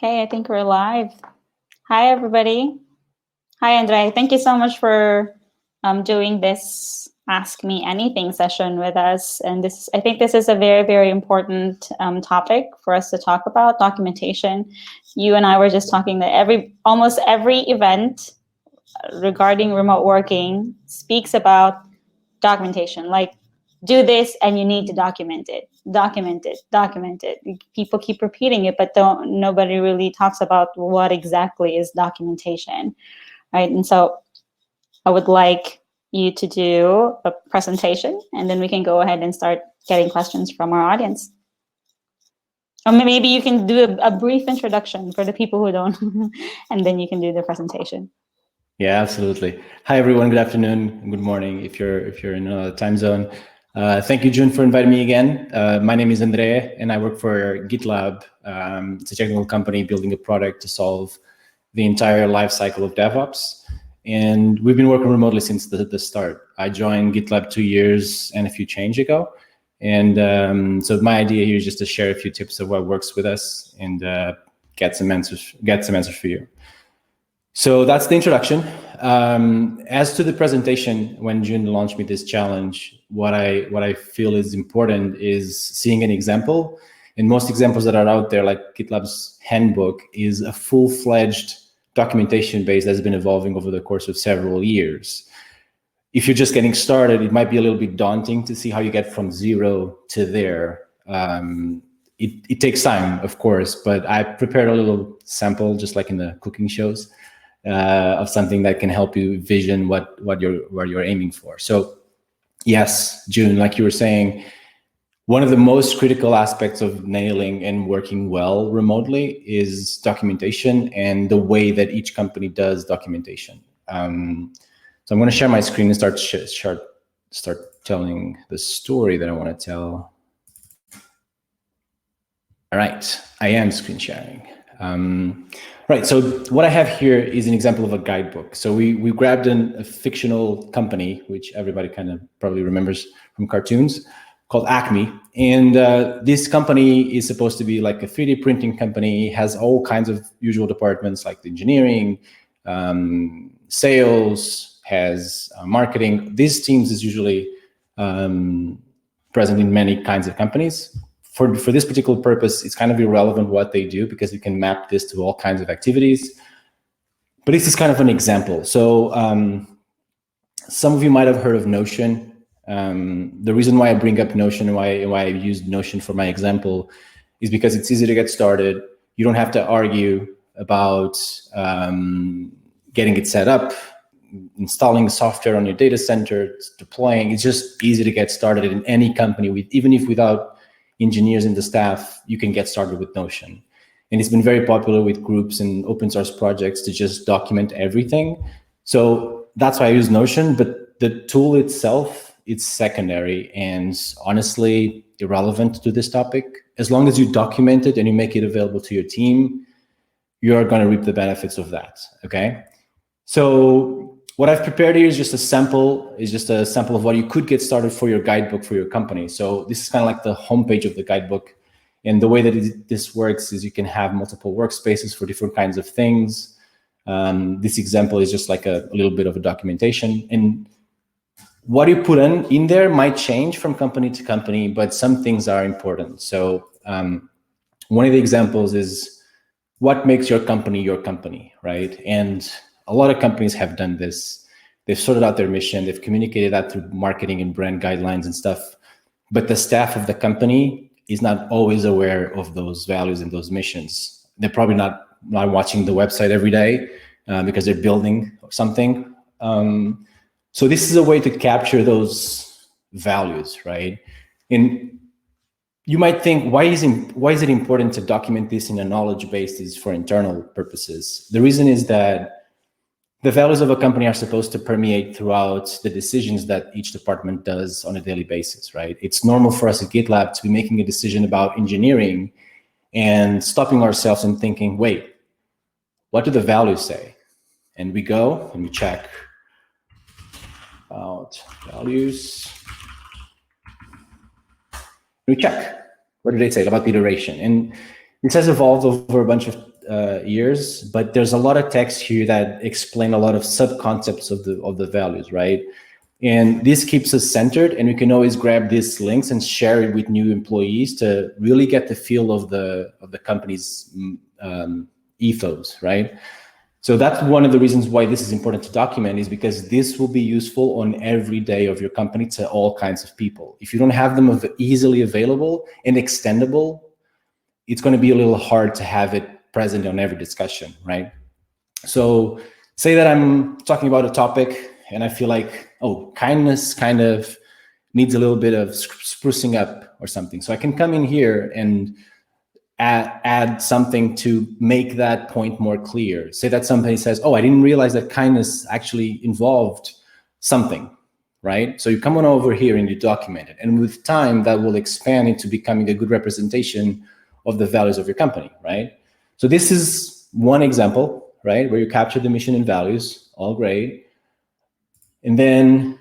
Okay, I think we're live. Hi, everybody. Hi, André. Thank you so much for doing this Ask Me Anything session with us. And I think this is a very, very important topic for us to talk about, documentation. You and I were just talking that almost every event regarding remote working speaks about documentation. Like, do this and you need to document it. People keep repeating it, but nobody really talks about what exactly is documentation, right? And so I would like you to do a presentation, and then we can go ahead and start getting questions from our audience. Or maybe you can do a brief introduction for the people who don't, and then you can do the presentation. Yeah, absolutely. Hi, everyone. Good afternoon. Good morning if you're in a time zone. Thank you, June, for inviting me again. My name is André, and I work for Gitlab. It's a technical company building a product to solve the entire life cycle of DevOps. And we've been working remotely since the start. I joined Gitlab 2 years and a few change ago. And so my idea here is just to share a few tips of what works with us and get some answers for you. So that's the introduction. As to the presentation, when June launched me this challenge, what I feel is important is seeing an example. And most examples that are out there, like GitLab's handbook, is a full-fledged documentation base that's been evolving over the course of several years. If you're just getting started, it might be a little bit daunting to see how you get from zero to there. It takes time, of course, but I prepared a little sample, just like in the cooking shows, of something that can help you vision what you're aiming for. So yes, June, like you were saying, one of the most critical aspects of nailing and working well remotely is documentation and the way that each company does documentation. So I'm going to share my screen and start telling the story that I want to tell. All right, I am screen sharing. Right, so what I have here is an example of a guidebook. So we grabbed a fictional company, which everybody kind of probably remembers from cartoons, called Acme. And this company is supposed to be like a 3D printing company, has all kinds of usual departments like the engineering, sales, has marketing. These teams is usually present in many kinds of companies. For this particular purpose, it's kind of irrelevant what they do because you can map this to all kinds of activities. But this is kind of an example. So some of you might have heard of Notion. The reason why I bring up Notion and why I used Notion for my example is because it's easy to get started. You don't have to argue about getting it set up, installing software on your data center, deploying. It's just easy to get started in any company, even if without engineers in the staff, you can get started with Notion. And it's been very popular with groups and open source projects to just document everything. So that's why I use Notion, but the tool itself, it's secondary and honestly irrelevant to this topic. As long as you document it and you make it available to your team, you're going to reap the benefits of that, okay? So what I've prepared here is just a sample of what you could get started for your guidebook for your company. So this is kind of like the homepage of the guidebook. And the way that this works is you can have multiple workspaces for different kinds of things. This example is just like a little bit of a documentation. And what you put in there might change from company to company, but some things are important. So one of the examples is what makes your company, right? And a lot of companies have done this. They've sorted out their mission. They've communicated that through marketing and brand guidelines and stuff. But the staff of the company is not always aware of those values and those missions. They're probably not watching the website every day because they're building something. So this is a way to capture those values, right? And you might think, why is it important to document this in a knowledge basis for internal purposes? The reason is that the values of a company are supposed to permeate throughout the decisions that each department does on a daily basis, right? It's normal for us at GitLab to be making a decision about engineering and stopping ourselves and thinking, wait, what do the values say? And we go and we check about values. We check, what do they say about iteration? And this has evolved over a bunch of years, but there's a lot of text here that explain a lot of sub-concepts of the values, right? And this keeps us centered, and we can always grab these links and share it with new employees to really get the feel of the company's ethos, right? So that's one of the reasons why this is important to document, is because this will be useful on every day of your company to all kinds of people. If you don't have them easily available and extendable, it's going to be a little hard to have it present on every discussion, right? So say that I'm talking about a topic and I feel like, oh, kindness kind of needs a little bit of sprucing up or something. So I can come in here and add something to make that point more clear. Say that somebody says, oh, I didn't realize that kindness actually involved something, right? So you come on over here and you document it. And with time, that will expand into becoming a good representation of the values of your company, right? So this is one example, right, where you capture the mission and values, all great. And then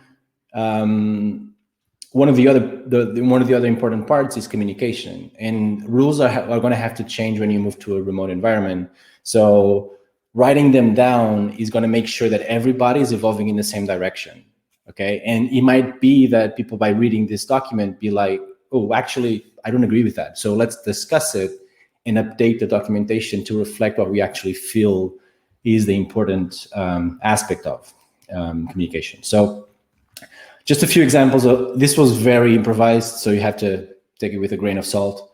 one of the other important parts is communication, and rules are going to have to change when you move to a remote environment. So writing them down is going to make sure that everybody is evolving in the same direction. Okay, and it might be that people, by reading this document, be like, oh, actually, I don't agree with that. So let's discuss it and update the documentation to reflect what we actually feel is the important aspect of communication. So just a few examples of this. Was very improvised, so you have to take it with a grain of salt.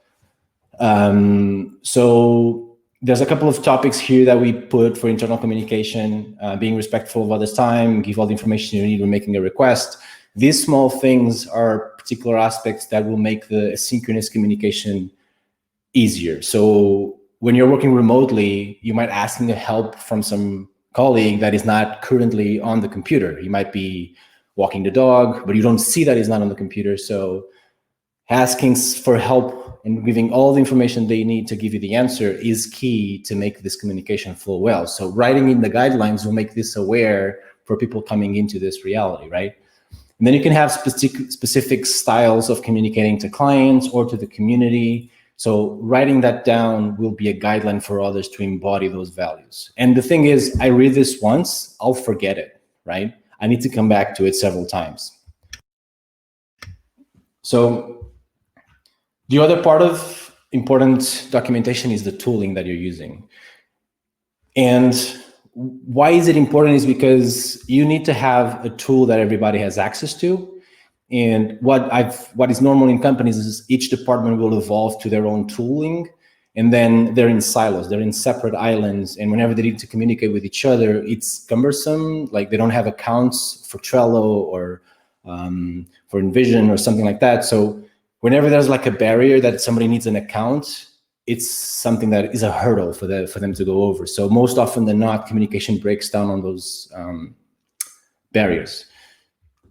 So there's a couple of topics here that we put for internal communication: being respectful of others' time, give all the information you need when making a request. These small things are particular aspects that will make the asynchronous communication easier. So when you're working remotely, you might asking the help from some colleague that is not currently on the computer. He might be walking the dog, but you don't see that he's not on the computer. So asking for help and giving all the information they need to give you the answer is key to make this communication flow well. So writing in the guidelines will make this aware for people coming into this reality, right? And then you can have specific styles of communicating to clients or to the community. So writing that down will be a guideline for others to embody those values. And the thing is, I read this once, I'll forget it, right? I need to come back to it several times. So the other part of important documentation is the tooling that you're using. And why is it important is because you need to have a tool that everybody has access to. And what is normal in companies is each department will evolve to their own tooling, and then they're in silos, they're in separate islands, and whenever they need to communicate with each other, it's cumbersome. Like they don't have accounts for Trello or for Envision or something like that. So whenever there's like a barrier that somebody needs an account, it's something that is a hurdle for them to go over. So most often than not, communication breaks down on those barriers.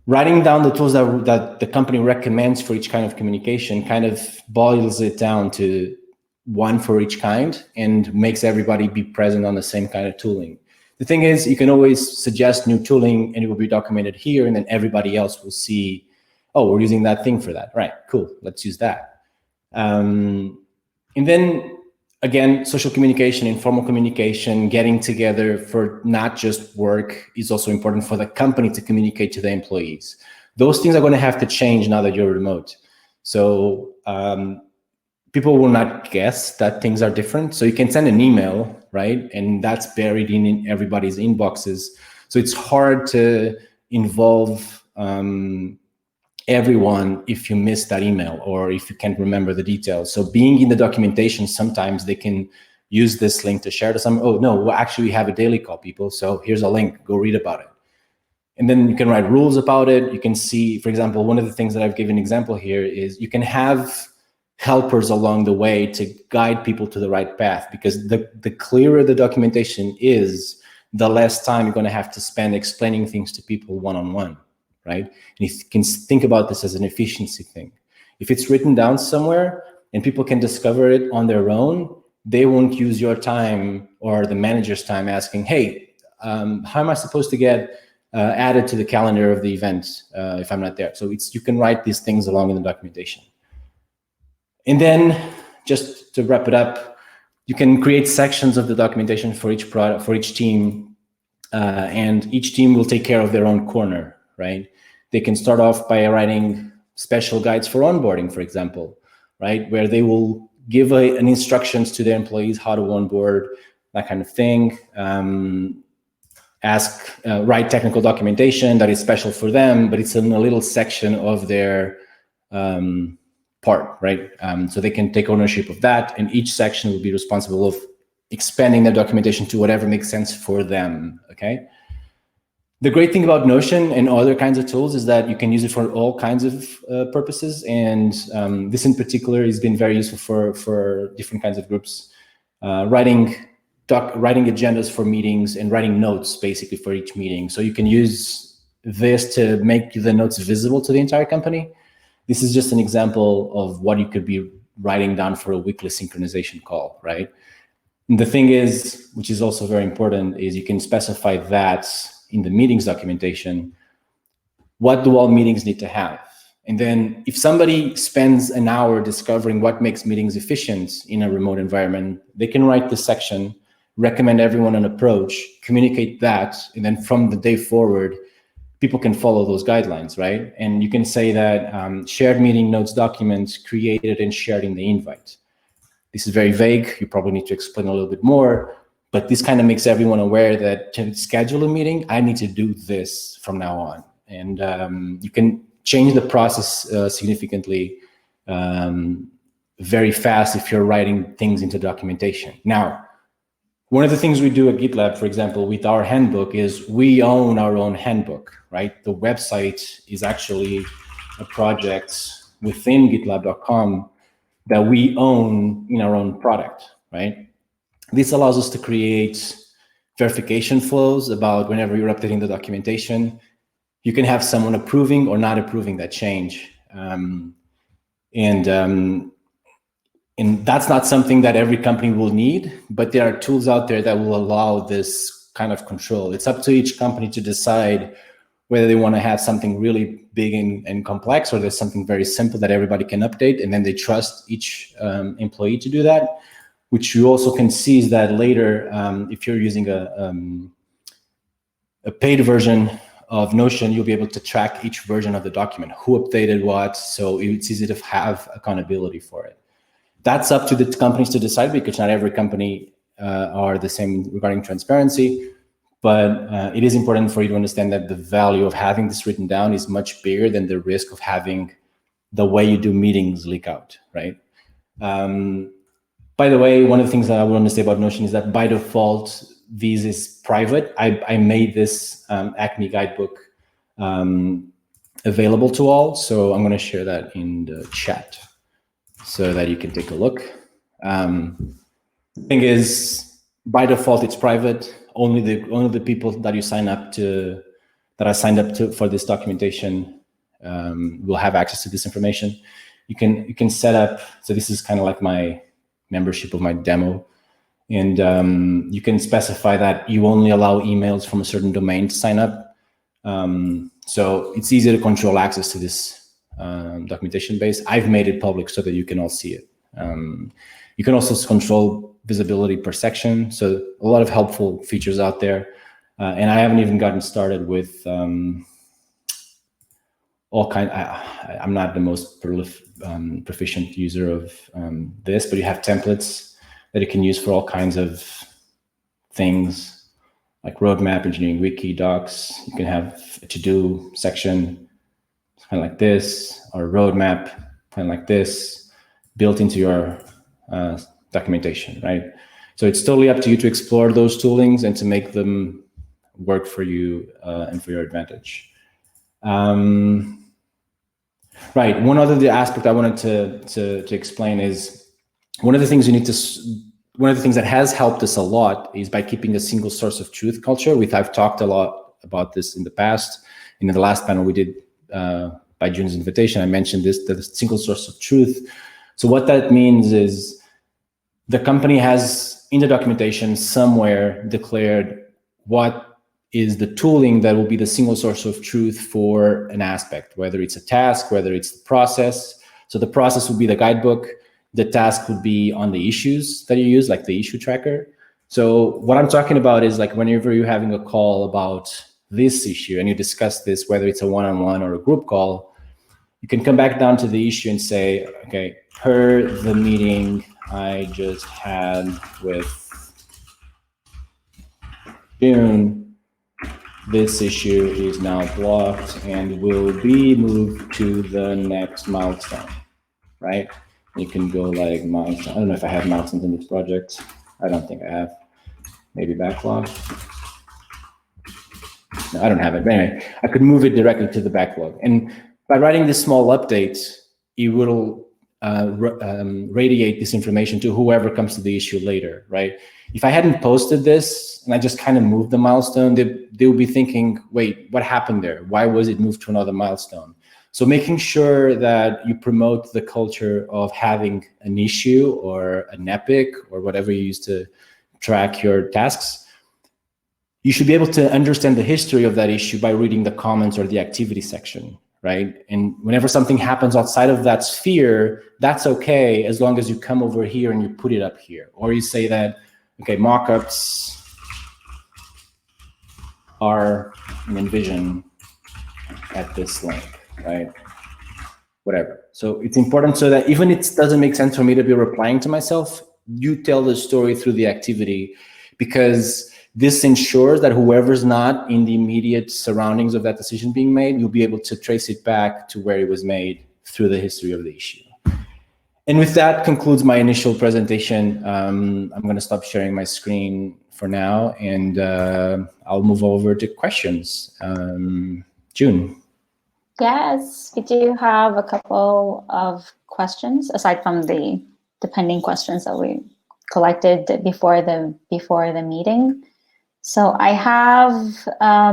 Writing down the tools that the company recommends for each kind of communication kind of boils it down to one for each kind and makes everybody be present on the same kind of tooling. The thing is, you can always suggest new tooling and it will be documented here, and then everybody else will see, oh, we're using that thing for that. Right, cool, let's use that. And then again, social communication, informal communication, getting together for not just work is also important for the company to communicate to the employees. Those things are going to have to change now that you're remote. So people will not guess that things are different. So you can send an email, right? And that's buried in everybody's inboxes. So it's hard to involve everyone if you miss that email or if you can't remember the details. So being in the documentation, sometimes they can use this link to share to some, oh no, well, actually we have a daily call, people. So here's a link, go read about it. And then you can write rules about it. You can see, for example, one of the things that I've given an example here is you can have helpers along the way to guide people to the right path, because the clearer the documentation is, the less time you're going to have to spend explaining things to people one-on-one. Right? And you can think about this as an efficiency thing. If it's written down somewhere and people can discover it on their own, they won't use your time or the manager's time asking, hey, how am I supposed to get added to the calendar of the event if I'm not there? So you can write these things along in the documentation. And then just to wrap it up, You can create sections of the documentation for each product, for each team, and each team will take care of their own corner, right? They can start off by writing special guides for onboarding, for example, right? Where they will give an instructions to their employees how to onboard, that kind of thing. Write technical documentation that is special for them, but it's in a little section of their part, right? So they can take ownership of that, and each section will be responsible of expanding their documentation to whatever makes sense for them, okay? The great thing about Notion and other kinds of tools is that you can use it for all kinds of purposes, and this in particular has been very useful for different kinds of groups. Writing agendas for meetings and writing notes basically for each meeting. So you can use this to make the notes visible to the entire company. This is just an example of what you could be writing down for a weekly synchronization call, right? And the thing is, which is also very important, is you can specify that in the meetings documentation. What do all meetings need to have? And then if somebody spends an hour discovering what makes meetings efficient in a remote environment, they can write this section, recommend everyone an approach, communicate that, and then from the day forward, people can follow those guidelines, right? And you can say that shared meeting notes documents created and shared in the invite. This is very vague. You probably need to explain a little bit more, but this kind of makes everyone aware that to schedule a meeting, I need to do this from now on. And you can change the process significantly very fast if you're writing things into documentation. Now, one of the things we do at Gitlab, for example, with our handbook is we own our own handbook, right? The website is actually a project within gitlab.com that we own in our own product, right? This allows us to create verification flows about whenever you're updating the documentation. You can have someone approving or not approving that change. And that's not something that every company will need, but there are tools out there that will allow this kind of control. It's up to each company to decide whether they want to have something really big and complex, or there's something very simple that everybody can update, and then they trust each employee to do that. Which you also can see is that later, if you're using a paid version of Notion, you'll be able to track each version of the document, who updated what, so it's easy to have accountability for it. That's up to the companies to decide, because not every company are the same regarding transparency, but it is important for you to understand that the value of having this written down is much bigger than the risk of having the way you do meetings leak out, right? By the way, one of the things that I want to say about Notion is that by default, this is private. I made this Acme guidebook available to all, so I'm going to share that in the chat so that you can take a look. Thing is, by default, it's private. Only the people that you sign up to, that are signed up to for this documentation, will have access to this information. You can set up. So this is kind of like my membership of my demo, and you can specify that you only allow emails from a certain domain to sign up. So it's easy to control access to this documentation base. I've made it public so that you can all see it. You can also control visibility per section. So a lot of helpful features out there. And I haven't even gotten started with all kind. I'm not the most proficient user of this, but you have templates that you can use for all kinds of things, like roadmap, engineering wiki, docs. You can have a to-do section, kind of like this, or a roadmap, kind of like this, built into your documentation, right? So it's totally up to you to explore those toolings and to make them work for you and for your advantage. Right. One other aspect I wanted to explain is one of the things that has helped us a lot is by keeping a single source of truth culture. I've talked a lot about this in the past. In the last panel we did by June's invitation, I mentioned the single source of truth. So what that means is the company has in the documentation somewhere declared what is the tooling that will be the single source of truth for an aspect, whether it's a task, whether it's the process. So the process will be the guidebook, the task would be on the issues that you use, like the issue tracker. So what I'm talking about is like whenever you're having a call about this issue and you discuss this, whether it's a one-on-one or a group call, you can come back down to the issue and say, okay, per the meeting I just had with June, this issue is now blocked and will be moved to the next milestone, right? You can go like milestone. I don't know if I have milestones in this project. I don't think I have. Maybe backlog. No, I don't have it. But anyway, I could move it directly to the backlog. And by writing this small update, it will radiate this information to whoever comes to the issue later, right? If I hadn't posted this and I just kind of moved the milestone, they will be thinking, wait, what happened there? Why was it moved to another milestone? So making sure that you promote the culture of having an issue or an epic or whatever you use to track your tasks, you should be able to understand the history of that issue by reading the comments or the activity section, right? And whenever something happens outside of that sphere, that's okay, as long as you come over here and you put it up here. Or you say that, okay, mockups are in Envision at this link, right? Whatever. So it's important so that even it doesn't make sense for me to be replying to myself, you tell the story through the activity, because this ensures that whoever's not in the immediate surroundings of that decision being made, you'll be able to trace it back to where it was made through the history of the issue. And with that concludes my initial presentation. I'm going to stop sharing my screen for now, and I'll move over to questions. June. Yes, we do have a couple of questions aside from the pending questions that we collected before the meeting. So I have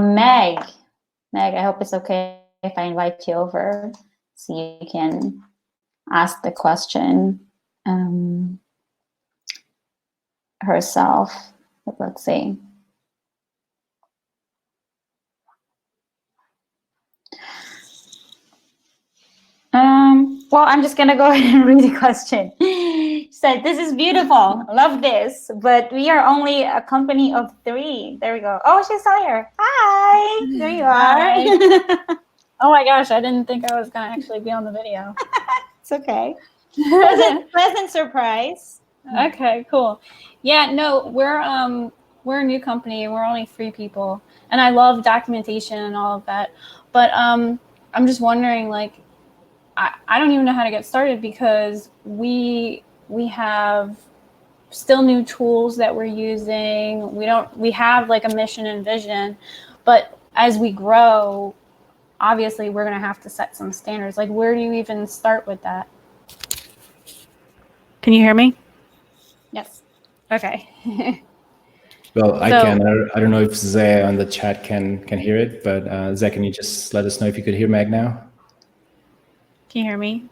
Meg. Meg, I hope it's okay if I invite you over so you can ask the question herself. Let's see. Well, I'm just gonna go ahead and read the question. She said, "This is beautiful. Love this, but we are only a company of 3." There we go. Oh, she's here. Hi. There you are. Oh my gosh, I didn't think I was gonna actually be on the video. It's okay. Pleasant surprise. Okay, cool. Yeah, no, we're a new company and we're only 3 people, and I love documentation and all of that. But I'm just wondering, like, I don't even know how to get started, because we have still new tools that we're using. We have like a mission and vision, but as we grow, obviously we're going to have to set some standards. Like, where do you even start with that? Can you hear me? Yes. Okay. Well, I don't know if Zay on the chat can hear it, but Zay, can you just let us know if you could hear Meg now? Can you hear me?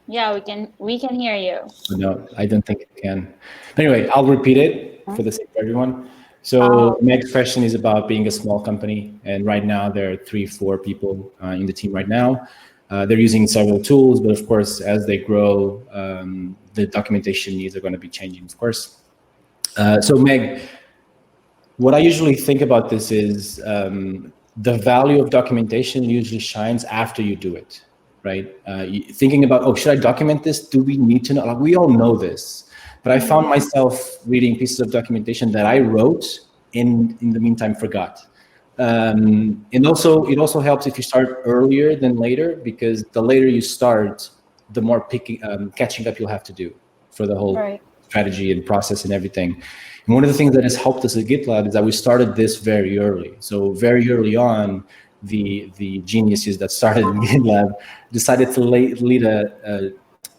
Yeah, we can hear you. No, I don't think it can. But anyway, I'll repeat it for the sake of everyone. So Meg's question is about being a small company, and right now there are 3-4 people in the team right now. They're using several tools, but of course, as they grow, the documentation needs are going to be changing, of course. So Meg, what I usually think about this is the value of documentation usually shines after you do it. Right? Thinking about, oh, should I document this? Do we need to know? Like, we all know this, but I found myself reading pieces of documentation that I wrote in the meantime forgot. And also, it also helps if you start earlier than later, because the later you start, the more catching up you'll have to do for the whole strategy and process and everything. And one of the things that has helped us at Gitlab is that we started this very early. So very early on, the geniuses that started in Gitlab decided to lead a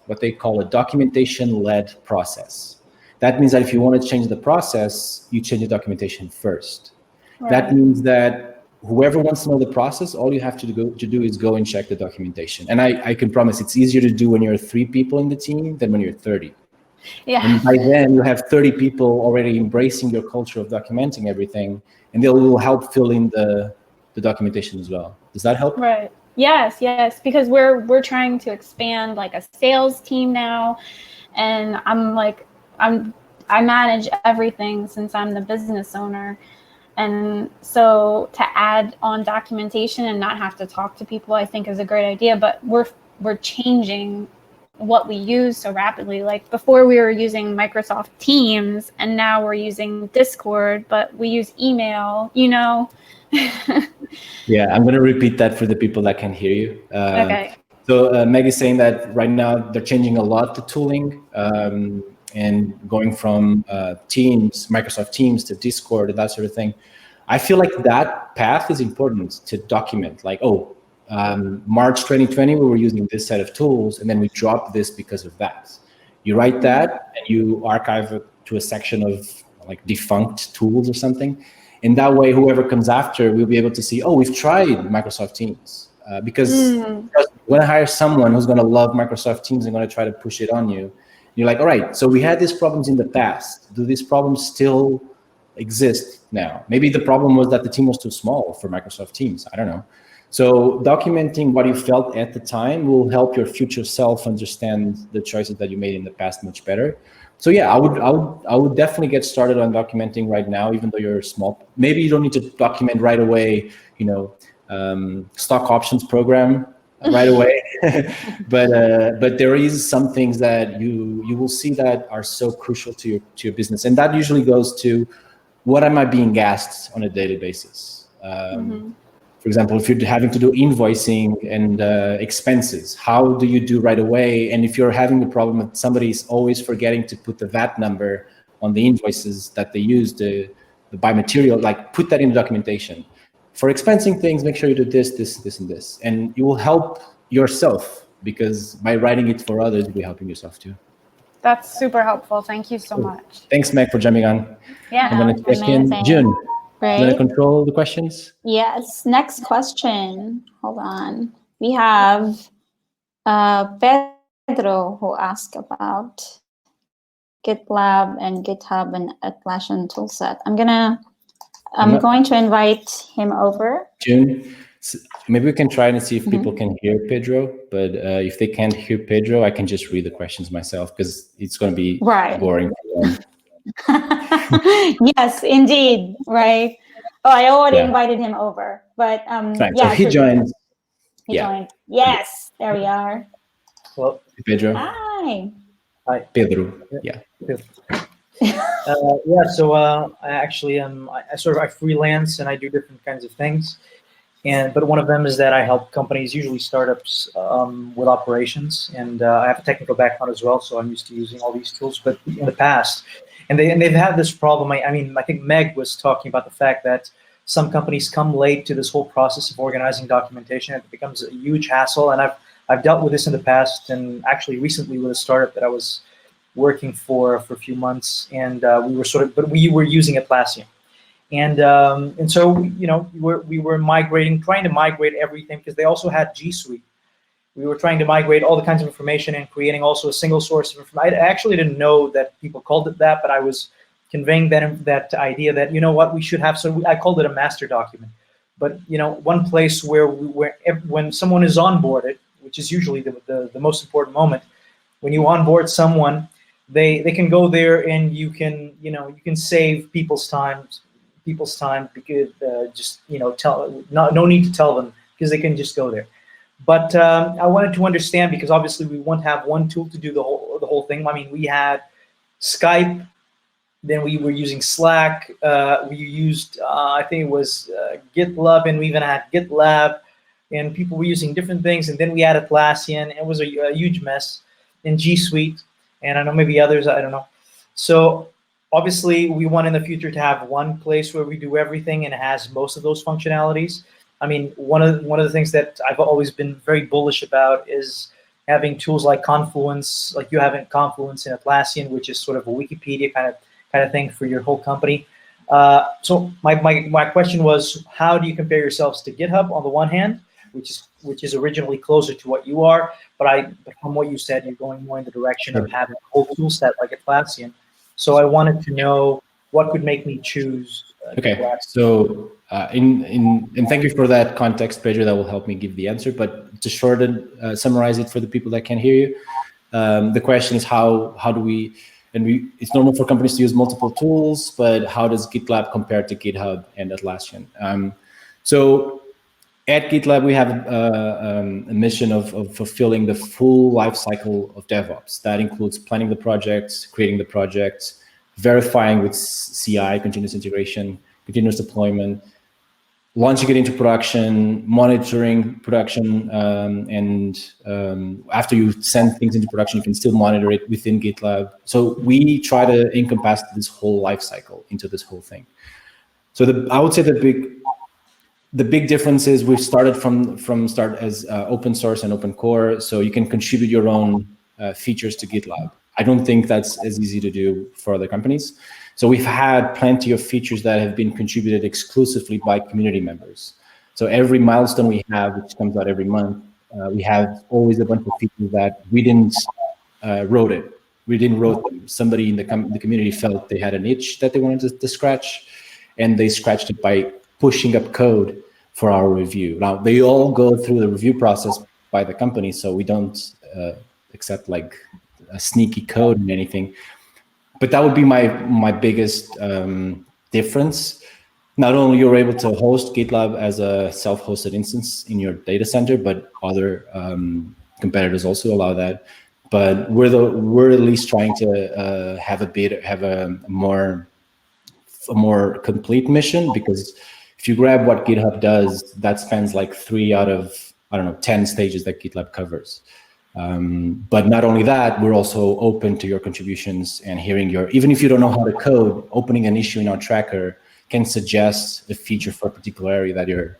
what they call a documentation-led process. That means that if you want to change the process, you change the documentation first. Right. That means that whoever wants to know the process, all you have to do is go and check the documentation. And I can promise it's easier to do when you're 3 people in the team than when you're 30. Yeah. And by then you have 30 people already embracing your culture of documenting everything, and they will help fill in the documentation as well. Does that help? Right. Yes, because we're trying to expand like a sales team now, and I manage everything since I'm the business owner. And so to add on documentation and not have to talk to people, I think is a great idea. But we're changing what we use so rapidly. Like before we were using Microsoft Teams, and now we're using Discord, but we use email, Yeah, I'm going to repeat that for the people that can hear you. Okay. So Meg is saying that right now they're changing a lot the tooling and going from Teams, Microsoft Teams to Discord and that sort of thing. I feel like that path is important to document. Like, March 2020, we were using this set of tools, and then we dropped this because of that. You write that, and you archive it to a section of like defunct tools or something. And that way, whoever comes after will be able to see, we've tried Microsoft Teams. Because when I hire someone who's going to love Microsoft Teams and going to try to push it on you, you're like, all right, so we had these problems in the past. Do these problems still exist now? Maybe the problem was that the team was too small for Microsoft Teams. I don't know. So documenting what you felt at the time will help your future self understand the choices that you made in the past much better. So yeah, I would definitely get started on documenting right now, even though you're small. Maybe you don't need to document right away, stock options program right away. but there is some things that you will see that are so crucial to your business, and that usually goes to what am I being asked on a daily basis. For example, if you're having to do invoicing and expenses, how do you do right away? And if you're having the problem that somebody's always forgetting to put the VAT number on the invoices that they use to buy material, like put that in the documentation. For expensing things, make sure you do this, this, this, and this. And you will help yourself, because by writing it for others, you'll be helping yourself too. That's super helpful. Thank you so much. Thanks, Meg, for jumping on. Yeah. I'm going to check in. June. Right. You want to control the questions? Yes. Next question. Hold on. We have Pedro who asked about Gitlab and GitHub and Atlassian toolset. I'm going to invite him over. June, maybe we can try and see if people can hear Pedro. But if they can't hear Pedro, I can just read the questions myself, because it's going to be boring for them. Yes, indeed. Right. Oh, I already invited him over, but right. So he joined. He joined. Yes, there we are. Well, Pedro. Hi. Hi, Pedro. Yeah. So I actually I freelance and I do different kinds of things, but one of them is that I help companies, usually startups, with operations, and I have a technical background as well, so I'm used to using all these tools. But in the past, and they've had this problem. I think Meg was talking about the fact that some companies come late to this whole process of organizing documentation. It becomes a huge hassle, and I've dealt with this in the past, and actually recently with a startup that I was working for a few months, and we were using Atlassian, and so we were trying to migrate everything, because they also had G Suite. We were trying to migrate all the kinds of information and creating also a single source of information. I actually didn't know that people called it that, but I was conveying that idea that, what we should have. So I called it a master document. But one place where when someone is onboarded, which is usually the most important moment, when you onboard someone, they can go there and you can save people's time because no need to tell them, because they can just go there. But I wanted to understand, because obviously we won't have one tool to do the whole thing. I mean, we had Skype, then we were using Slack. We used I think it was GitLab, and we even had GitLab, and people were using different things. And then we had Atlassian. It was a huge mess. In G Suite, and I know maybe others, I don't know. So obviously we want in the future to have one place where we do everything and it has most of those functionalities. I mean, one of the things that I've always been very bullish about is having tools like Confluence, like you have in Confluence and Atlassian, which is sort of a Wikipedia kind of thing for your whole company. So my question was, how do you compare yourselves to GitHub on the one hand, which is originally closer to what you are, but from what you said, you're going more in the direction of having a whole tool set like Atlassian. So I wanted to know what could make me choose. Okay, so and thank you for that context, Pedro. That will help me give the answer. But to summarize it for the people that can hear you, The question is how do we, it's normal for companies to use multiple tools, but how does GitLab compare to GitHub and Atlassian? So at GitLab, we have a mission of fulfilling the full life cycle of DevOps. That includes planning the projects, creating the projects, verifying with CI, continuous integration, continuous deployment, launching it into production, monitoring production, and after you send things into production, you can still monitor it within GitLab. So we try to encompass this whole life cycle into this whole thing. So I would say the big difference is we've started from start as open source and open core, so you can contribute your own features to GitLab. I don't think that's as easy to do for other companies. So we've had plenty of features that have been contributed exclusively by community members. So every milestone we have, which comes out every month, we have always a bunch of features that we didn't wrote it. We didn't wrote them. Somebody in the community felt they had an itch that they wanted to scratch, and they scratched it by pushing up code for our review. Now, they all go through the review process by the company, so we don't accept like a sneaky code and anything. But that would be my biggest difference. Not only you're able to host GitLab as a self-hosted instance in your data center, but other competitors also allow that. But we're at least trying to have a more complete mission, because if you grab what GitHub does, that spans like 3 out of, I don't know, 10 stages that GitLab covers. But not only that, we're also open to your contributions and hearing even if you don't know how to code, opening an issue in our tracker can suggest a feature for a particular area that you're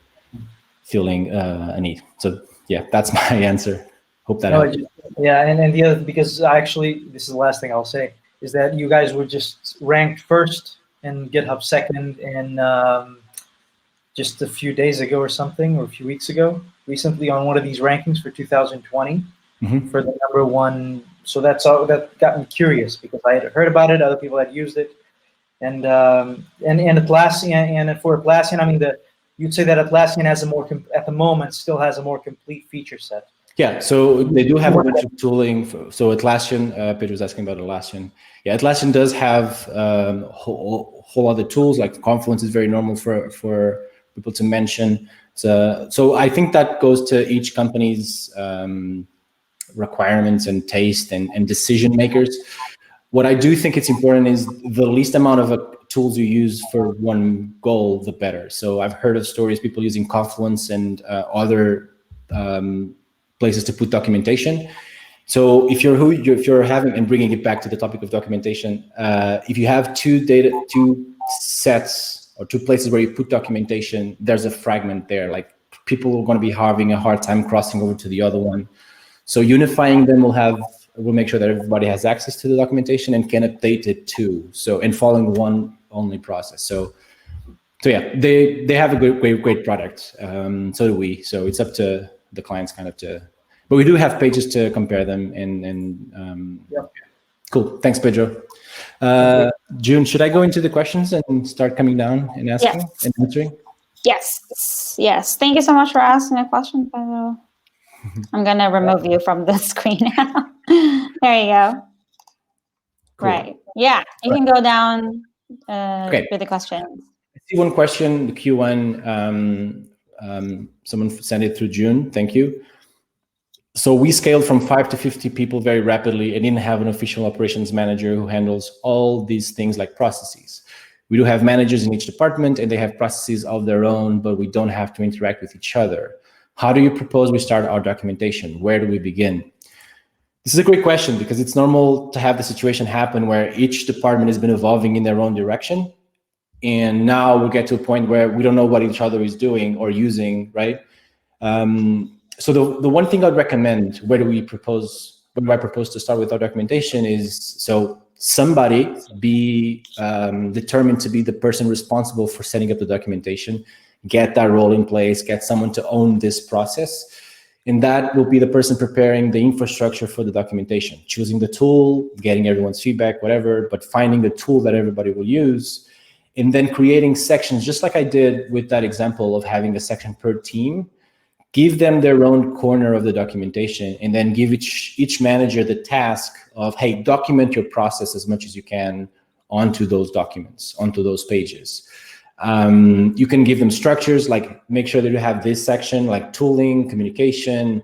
feeling a need. So yeah, that's my answer. Hope that helps. Yeah, and the other, because actually, this is the last thing I'll say, is that you guys were just ranked first and GitHub second, and just a few days ago or something, or a few weeks ago, recently on one of these rankings for 2020. Mm-hmm. For the #1, so that got me curious, because I had heard about it, other people had used it, and Atlassian, and for Atlassian, I mean, you'd say that Atlassian has at the moment still has a more complete feature set. Yeah, so they do have a bunch of tooling. So Atlassian, Peter was asking about Atlassian. Yeah, Atlassian does have whole other tools, like Confluence is very normal for people to mention. So I think that goes to each company's requirements and taste and decision makers. What I do think it's important is the least amount of tools you use for one goal, the better. So I've heard of stories, people using Confluence and other places to put documentation. So if you're having, and bringing it back to the topic of documentation, if you have two sets or two places where you put documentation, there's a fragment there. Like, people are going to be having a hard time crossing over to the other one. So unifying them will make sure that everybody has access to the documentation and can update it too. So, and following one only process. So yeah, they have a great product. So do we. So it's up to the clients kind of but we do have pages to compare them and yeah. Cool. Thanks, Pedro. June, should I go into the questions and start coming down and asking and answering? Yes. Thank you so much for asking a question, Pedro. I'm going to remove you from the screen now. There you go. Cool. Right. Yeah, you can go down with the questions. I see one question, the Q1. Someone sent it through June. Thank you. So we scaled from 5 to 50 people very rapidly and didn't have an official operations manager who handles all these things like processes. We do have managers in each department and they have processes of their own, but we don't have to interact with each other. How do you propose we start our documentation? Where do we begin? This is a great question, because it's normal to have the situation happen where each department has been evolving in their own direction. And now we get to a point where we don't know what each other is doing or using, right? So the one thing I'd recommend, where do I propose to start with our documentation is, so somebody be determined to be the person responsible for setting up the documentation, get that role in place, get someone to own this process. And that will be the person preparing the infrastructure for the documentation, choosing the tool, getting everyone's feedback, whatever, but finding the tool that everybody will use, and then creating sections, just like I did with that example of having a section per team, give them their own corner of the documentation, and then give each manager the task of, hey, document your process as much as you can onto those documents, onto those pages. You can give them structures, like make sure that you have this section, like tooling, communication,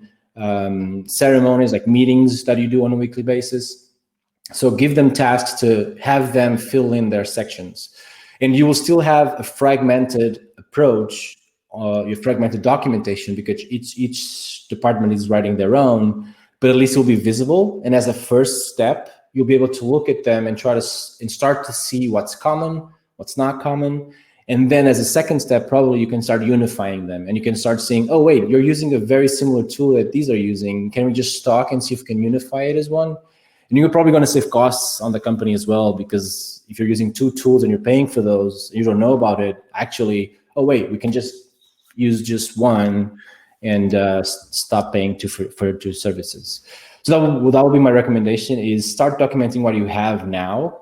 ceremonies, like meetings that you do on a weekly basis. So give them tasks to have them fill in their sections. And you will still have a fragmented approach, your fragmented documentation, because each department is writing their own, but at least it will be visible. And as a first step, you'll be able to look at them and start to see what's common, what's not common. And then as a second step, probably you can start unifying them, and you can start seeing, oh, wait, you're using a very similar tool that these are using. Can we just talk and see if we can unify it as one? And you're probably going to save costs on the company as well, because if you're using two tools and you're paying for those, you don't know about it, actually, oh, wait, we can just use just one and stop paying for two services. So that would be my recommendation, is start documenting what you have now,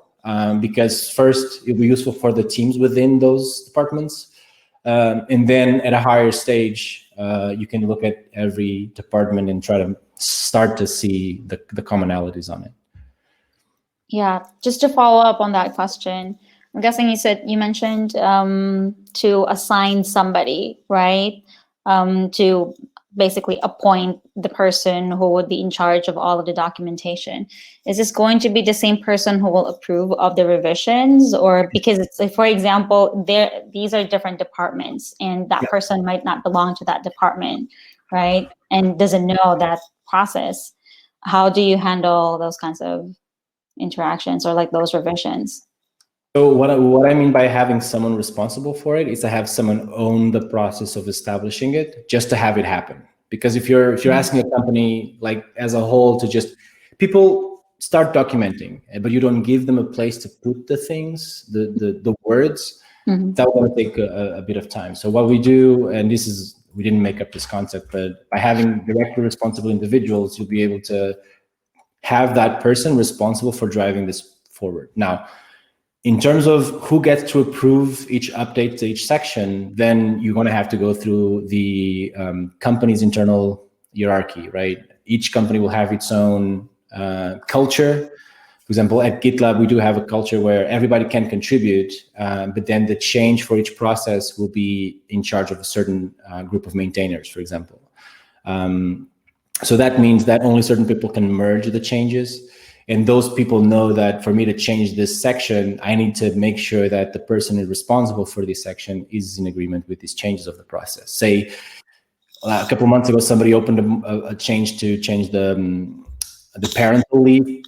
because first, it'll be useful for the teams within those departments. And then at a higher stage, you can look at every department and try to start to see the commonalities on it. Yeah, just to follow up on that question, I'm guessing you mentioned to assign somebody, right? To basically appoint the person who would be in charge of all of the documentation. Is this going to be the same person who will approve of the revisions? Or because it's like, for example, these are different departments, and that person might not belong to that department, right? And doesn't know that process. How do you handle those kinds of interactions or like those revisions? So what I mean by having someone responsible for it is to have someone own the process of establishing it, just to have it happen. Because if you're asking a company like as a whole to just, people start documenting, but you don't give them a place to put the things, the words, that will take a bit of time. So what we do, and we didn't make up this concept, but by having directly responsible individuals, you'll be able to have that person responsible for driving this forward. Now, in terms of who gets to approve each update to each section, then you're going to have to go through the company's internal hierarchy, right? Each company will have its own culture. For example, at Gitlab, we do have a culture where everybody can contribute, but then the change for each process will be in charge of a certain group of maintainers, for example. So that means that only certain people can merge the changes. And those people know that for me to change this section, I need to make sure that the person who's responsible for this section is in agreement with these changes of the process. Say, a couple of months ago, somebody opened a change to change the parental leave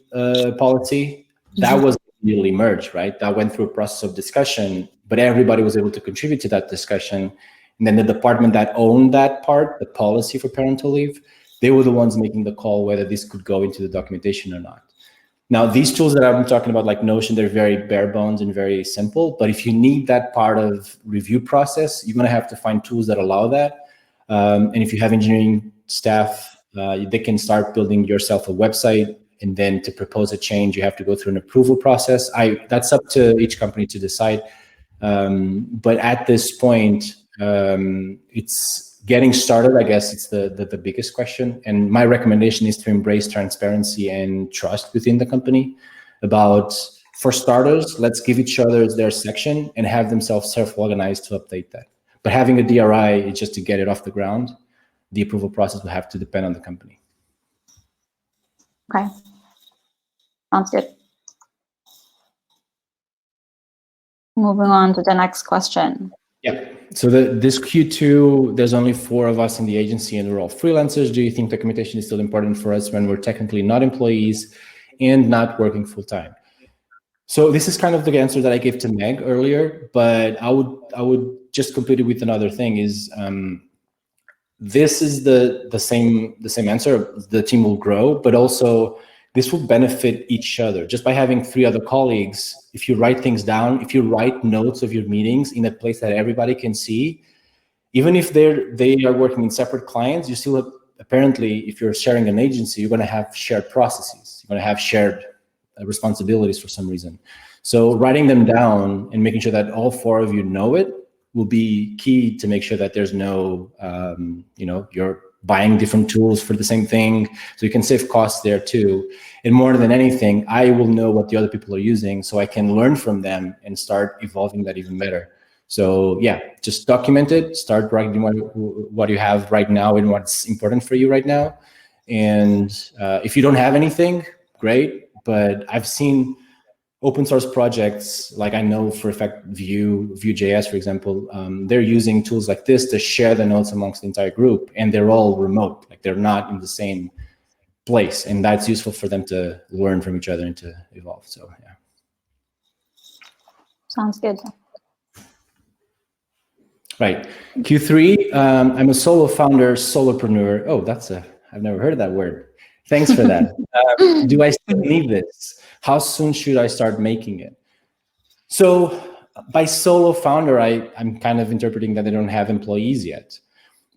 policy. That was immediately merged, right? That went through a process of discussion, but everybody was able to contribute to that discussion. And then the department that owned that part, the policy for parental leave, they were the ones making the call whether this could go into the documentation or not. Now, these tools that I'm talking about, like Notion, they're very bare bones and very simple. But if you need that part of review process, you're going to have to find tools that allow that. And if you have engineering staff, they can start building yourself a website. And then to propose a change, you have to go through an approval process. That's up to each company to decide. But at this point, it's getting started. I guess it's the biggest question. And my recommendation is to embrace transparency and trust within the company. For starters, let's give each other their section and have them self-organize to update that. But having a DRI is just to get it off the ground. The approval process will have to depend on the company. Okay. Sounds good. Moving on to the next question. Yeah. So this Q2, there's only 4 of us in the agency and we're all freelancers. Do you think documentation is still important for us when we're technically not employees and not working full time? So this is kind of the answer that I gave to Meg earlier, but I would just complete it with another thing is this is the same answer. The team will grow, but also this will benefit each other. Just by having 3 other colleagues, if you write things down, if you write notes of your meetings in a place that everybody can see, even if they are working in separate clients, you still have, apparently, if you're sharing an agency, you're going to have shared processes. You're going to have shared responsibilities for some reason. So writing them down and making sure that all 4 of you know it will be key to make sure that there's no, you're buying different tools for the same thing. So you can save costs there too. And more than anything, I will know what the other people are using so I can learn from them and start evolving that even better. So yeah, just document it, start writing what you have right now and what's important for you right now. And if you don't have anything, great. But I've seen open source projects, like I know for a fact Vue.js, for example, they're using tools like this to share the notes amongst the entire group, and they're all remote, like they're not in the same place, and that's useful for them to learn from each other and to evolve. So yeah. Sounds good. Right. Q3, I'm a solo founder, solopreneur. Oh, I've never heard that word. Thanks for that. Do I still need this? How soon should I start making it? So by solo founder, I'm kind of interpreting that they don't have employees yet.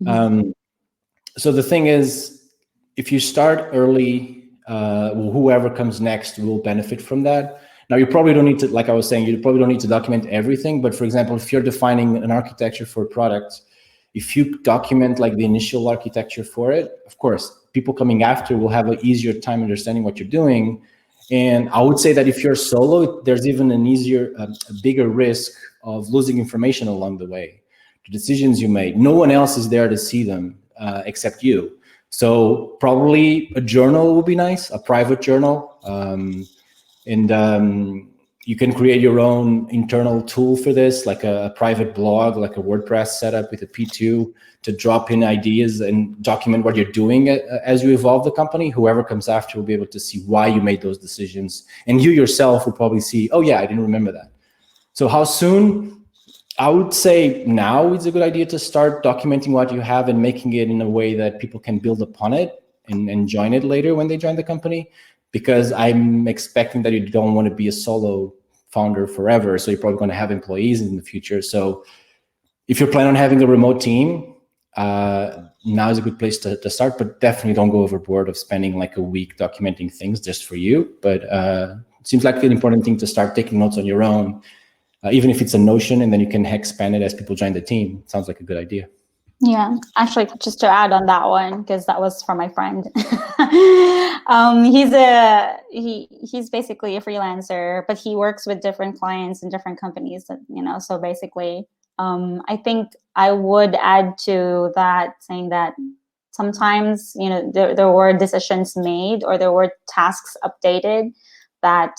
So the thing is, if you start early, whoever comes next will benefit from that. Now, you probably don't need to, like I was saying, you probably don't need to document everything. But for example, if you're defining an architecture for a product, if you document like the initial architecture for it, of course, people coming after will have an easier time understanding what you're doing. And I would say that if you're solo, there's even a bigger risk of losing information along the way. The decisions you made, no one else is there to see them except you. So probably a journal would be nice, a private journal. You can create your own internal tool for this, like a private blog, like a WordPress setup with a P2 to drop in ideas and document what you're doing as you evolve the company. Whoever comes after will be able to see why you made those decisions. And you yourself will probably see, oh yeah, I didn't remember that. So how soon? I would say now is a good idea to start documenting what you have and making it in a way that people can build upon it and join it later when they join the company. Because I'm expecting that you don't want to be a solo founder forever. So you're probably going to have employees in the future. So if you're planning on having a remote team, now is a good place to start, but definitely don't go overboard of spending like a week documenting things just for you. But it seems like an important thing to start taking notes on your own, even if it's a Notion, and then you can expand it as people join the team. Sounds like a good idea. Yeah, actually, just to add on that one, because that was from my friend. He's basically a freelancer, but he works with different clients and different companies. So basically, I think I would add to that saying that sometimes there were decisions made or there were tasks updated that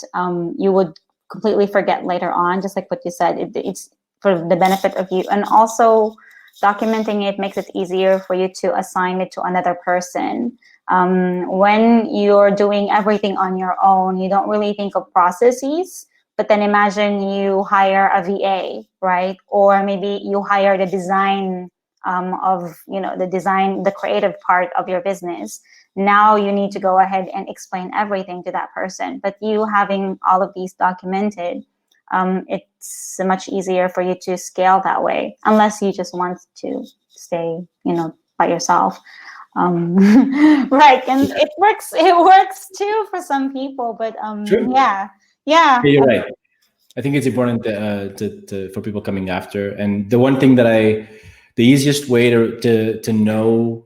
you would completely forget later on. Just like what you said, it's for the benefit of you, and also documenting it makes it easier for you to assign it to another person. When you're doing everything on your own, you don't really think of processes, but then imagine you hire a VA, right? Or maybe you hire the design the creative part of your business. Now you need to go ahead and explain everything to that person. But you having all of these documented, it's much easier for you to scale that way, unless you just want to stay, by yourself. Right, and it works too for some people, but True. yeah, you're right. I think it's important for people coming after. And the one thing that the easiest way to know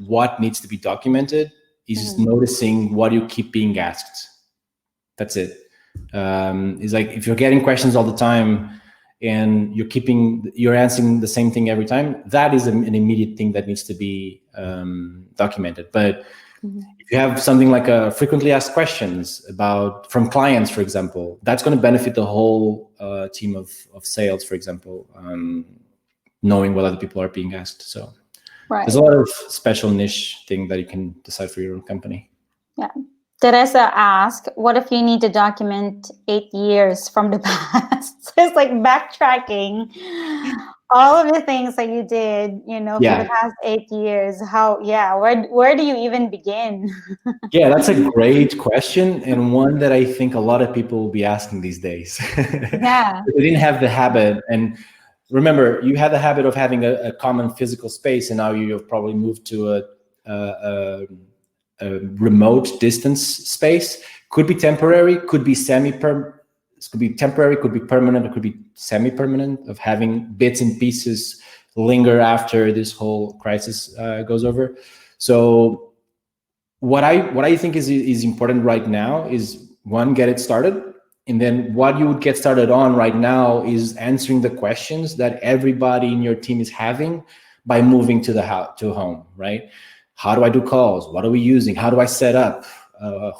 what needs to be documented is just noticing what you keep being asked. That's it. It's like if you're getting questions all the time and you're answering the same thing every time, that is an immediate thing that needs to be documented. But if you have something like a frequently asked questions from clients, for example, that's going to benefit the whole team of sales, for example, knowing what other people are being asked. So there's a lot of special niche thing that you can decide for your own company. Yeah. Teresa asked, what if you need to document 8 years from the past? So it's like backtracking all of the things that you did, for the past 8 years. Where do you even begin? Yeah, that's a great question, and one that I think a lot of people will be asking these days. Yeah. They didn't have the habit. And remember, you had the habit of having a common physical space, and now you've probably moved to a remote distance space. Could be temporary, could be this could be temporary, could be permanent, it could be semi-permanent, of having bits and pieces linger after this whole crisis goes over. So what I think is important right now is, one, get it started. And then what you would get started on right now is answering the questions that everybody in your team is having by moving to the house, to home, right? How do I do calls? What are we using? How do I set up?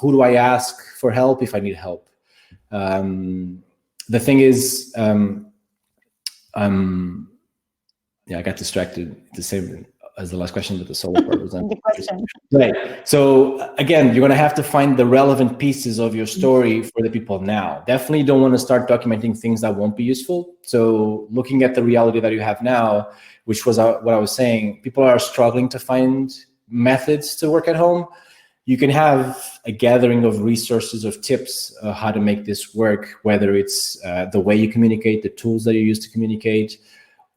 Who do I ask for help if I need help? The thing is, yeah, I got distracted. The same as the last question, but the solo part was on. The question. Right. So again, you're going to have to find the relevant pieces of your story for the people now. Definitely don't want to start documenting things that won't be useful. So looking at the reality that you have now, which was what I was saying, people are struggling to find methods to work at home. You can have a gathering of resources, of tips, how to make this work, whether it's the way you communicate, the tools that you use to communicate,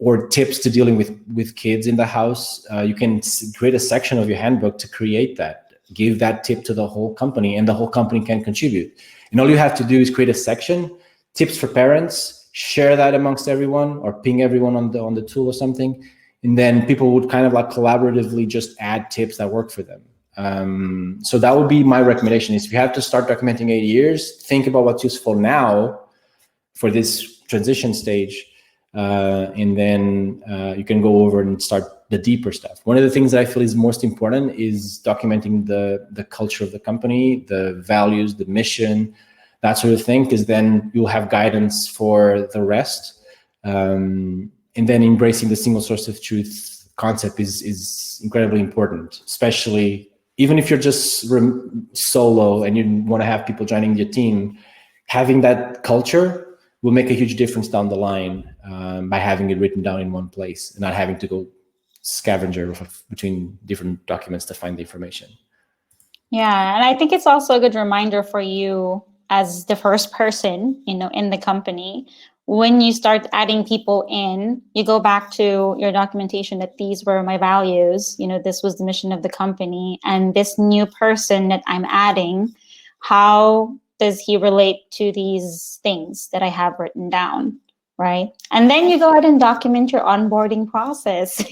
or tips to dealing with kids in the house. You can create a section of your handbook to create that. Give that tip to the whole company, and the whole company can contribute. And all you have to do is create a section, tips for parents, share that amongst everyone, or ping everyone on the tool or something. And then people would kind of like collaboratively just add tips that work for them. So that would be my recommendation, is if you have to start documenting 8 years, think about what's useful now for this transition stage. And then you can go over and start the deeper stuff. One of the things that I feel is most important is documenting the culture of the company, the values, the mission, that sort of thing, because then you'll have guidance for the rest. And then embracing the single source of truth concept is incredibly important, especially even if you're just solo and you want to have people joining your team. Having that culture will make a huge difference down the line by having it written down in one place and not having to go scavenger between different documents to find the information. Yeah, and I think it's also a good reminder for you as the first person, in the company. When you start adding people in, you go back to your documentation that these were my values, this was the mission of the company, and this new person that I'm adding, how does he relate to these things that I have written down, right? And then you go ahead and document your onboarding process.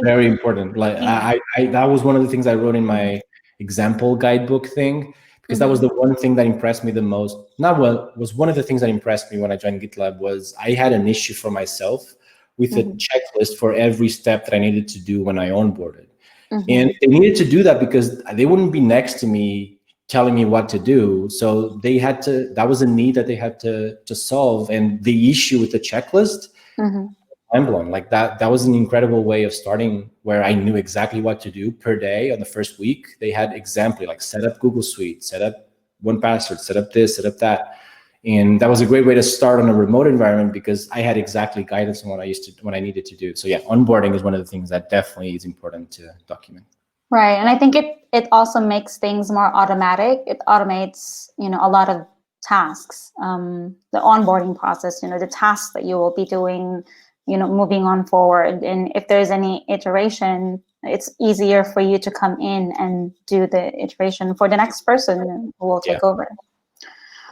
Very important. Like I that was one of the things I wrote in my example guidebook thing, because that was the one thing that impressed me the most. Was one of the things that impressed me when I joined Gitlab was I had an issue for myself with a checklist for every step that I needed to do when I onboarded. And they needed to do that because they wouldn't be next to me telling me what to do. So they had to, that was a need that they had to solve. And the issue with the checklist, mind blown. Like that was an incredible way of starting, where I knew exactly what to do per day. On the first week, they had example, like set up Google Suite, set up 1Password, set up this, set up that. And that was a great way to start on a remote environment because I had exactly guidance on what I needed to do. So yeah, onboarding is one of the things that definitely is important to document. Right. And I think it also makes things more automatic. It automates, a lot of tasks, the onboarding process, the tasks that you will be doing, moving on forward. And if there's any iteration, it's easier for you to come in and do the iteration for the next person who will take over.